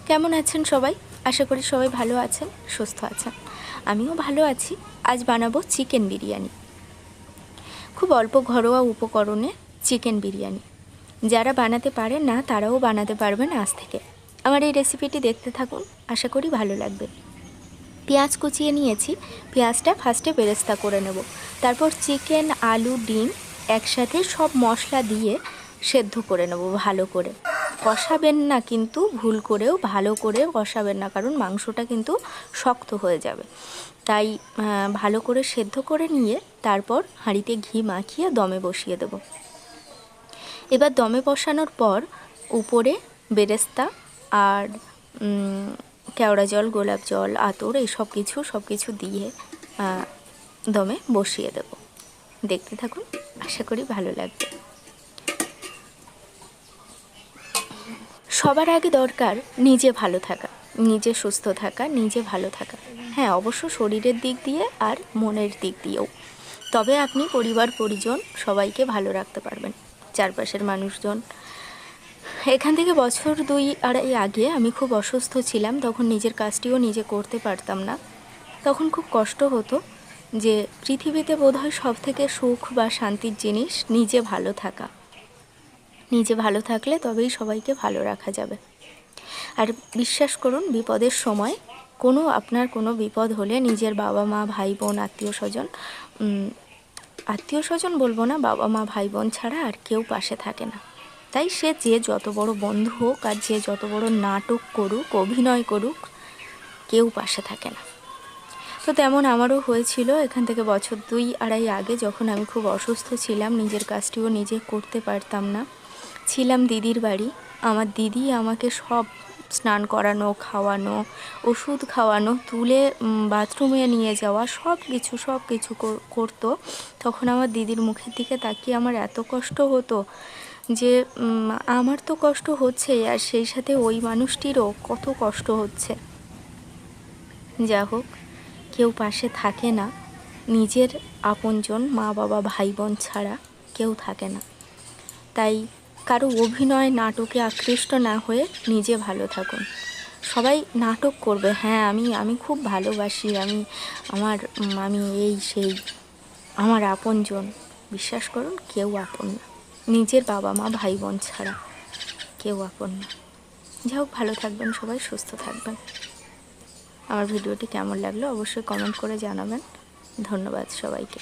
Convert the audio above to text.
কেমন আছেন সবাই? আশা করি সবাই ভালো আছেন, সুস্থ আছেন। আমিও ভালো আছি। আজ বানাবো চিকেন বিরিয়ানি। খুব অল্প ঘরোয়া উপকরণে চিকেন বিরিয়ানি। যারা বানাতে পারেন না তারাও বানাতে পারবেন আজ থেকে। আমার এই রেসিপিটি দেখতে থাকুন, আশা করি ভালো লাগবে। পেঁয়াজ কুচিয়ে নিয়েছি, পেঁয়াজটা ফার্স্টে বেরেস্তা করে নেব। তারপর চিকেন, আলু, ডিম একসাথে সব মশলা দিয়ে সেদ্ধ করে নেব ভালো করে। কষাবেন না কিন্তু, ভুল করেও ভালো করে কষাবেন না, কারণ মাংসটা কিন্তু শক্ত হয়ে যাবে। তাই ভালো করে সেদ্ধ করে নিয়ে তারপর হাঁড়িতে ঘি মাখিয়ে দমে বসিয়ে দেব। এবার দমে বসানোর পর উপরে বেরেস্তা আর কেওড়া জল, গোলাপ জল, আতর এই সব কিছু দিয়ে দমে বসিয়ে দেব। দেখতে থাকুন, আশা করি ভালো লাগবে। সবার আগে দরকার নিজে ভালো থাকা, নিজে সুস্থ থাকা, নিজে ভালো থাকা। হ্যাঁ, অবশ্য শরীরের দিক দিয়ে আর মনের দিক দিয়েও। তবে আপনি পরিবার পরিজন সবাইকে ভালো রাখতে পারবেন, চারপাশের মানুষজন। এখান থেকে বছর 2-2.5 আগে আমি খুব অসুস্থ ছিলাম। তখন নিজের কাজটিও নিজে করতে পারতাম না। তখন খুব কষ্ট হতো যে পৃথিবীতে বোধহয় সব থেকে সুখ বা শান্তির জিনিস নিজে ভালো থাকা। নিজে ভালো থাকলে তবেই সবাইকে ভালো রাখা যাবে। আর বিশ্বাস করুন, বিপদের সময় আপনার কোনো বিপদ হলে নিজের বাবা মা, ভাই বোন, আত্মীয় স্বজন বলবো না, বাবা মা, ভাই বোন ছাড়া আর কেউ পাশে থাকে না। তাই সে যে যত বড় বন্ধু হোক আর যে যত বড় নাটক করুক, অভিনয় করুক, কেউ পাশে থাকে না। তো তেমন আমারও হয়েছিল এখান থেকে বছর 2-2.5 আগে, যখন আমি খুব অসুস্থ ছিলাম, নিজের কাজটিও নিজে করতে পারতাম না। ছিলাম দিদির বাড়ি। আমার দিদি আমাকে সব স্নান করানো, খাওয়ানো, ওষুধ খাওয়ানো, তুলে বাথরুমে নিয়ে যাওয়া, সব কিছু করতো। তখন আমার দিদির মুখের দিকে তাকিয়ে আমার এত কষ্ট হতো যে আমার তো কষ্ট হচ্ছেই, আর সেই সাথে ওই মানুষটিরও কত কষ্ট হচ্ছে। যা হোক, কেউ পাশে থাকে না, নিজের আপনজন মা বাবা ভাই বোন ছাড়া কেউ থাকে না। তাই কারো অভিনয় নাটকে আকৃষ্ট না হয়ে নিজে ভালো থাকুন। সবাই নাটক করবে, হ্যাঁ আমি খুব ভালোবাসি, আমি এই সেই, আমার আপনজন। বিশ্বাস করুন, কেউ আপন না, নিজের বাবা মা ভাই বোন ছাড়া কেউ আপন না। যাই হোক, ভালো থাকবেন সবাই, সুস্থ থাকবেন। আমার ভিডিওটি কেমন লাগলো অবশ্যই কমেন্ট করে জানাবেন। ধন্যবাদ সবাইকে।